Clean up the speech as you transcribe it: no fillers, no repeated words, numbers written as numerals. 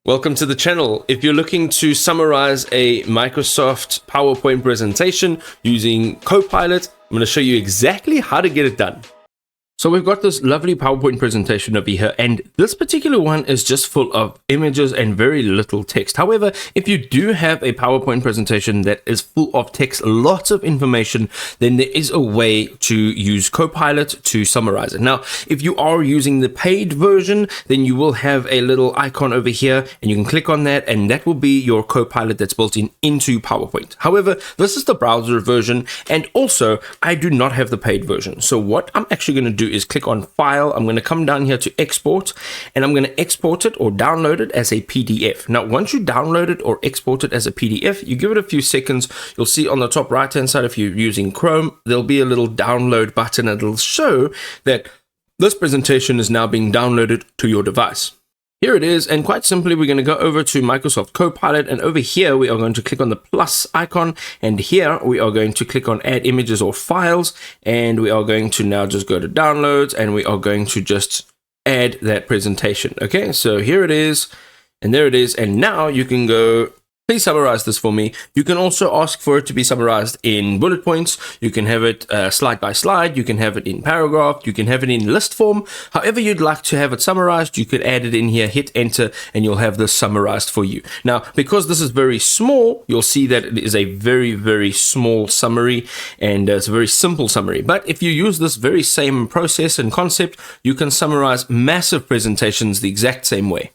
Welcome to the channel. If you're looking to summarize a Microsoft PowerPoint presentation using Copilot, I'm going to show you exactly how to get it done. So we've got this lovely PowerPoint presentation over here, and this particular one is just full of images and very little text. However, if you do have a PowerPoint presentation that is full of text, lots of information, then there is a way to use Copilot to summarize it. Now, if you are using the paid version, then you will have a little icon over here, and you can click on that, and that will be your Copilot that's built into PowerPoint. However, this is the browser version, and also I do not have the paid version. So what I'm actually going to do is click on File. I'm going to come down here to Export, and I'm going to export it or download it as a PDF. Now, once you download it or export it as a PDF, you give it a few seconds. You'll see on the top right hand side, if you're using Chrome, there'll be a little download button, and it'll show that this presentation is now being downloaded to your device. Here it is, and quite simply, we're going to go over to Microsoft Copilot, and over here, we are going to click on the plus icon, and here we are going to click on Add Images or Files, and we are going to now just go to Downloads, and we are going to just add that presentation. Okay, so here it is, and there it is, and now you can go, please summarize this for me. You can also ask for it to be summarized in bullet points. You can have it slide by slide. You can have it in paragraph. You can have it in list form. However you'd like to have it summarized, you could add it in here, hit enter, and you'll have this summarized for you. Now, because this is very small, you'll see that it is a very, very small summary, and it's a very simple summary. But if you use this very same process and concept, you can summarize massive presentations the exact same way.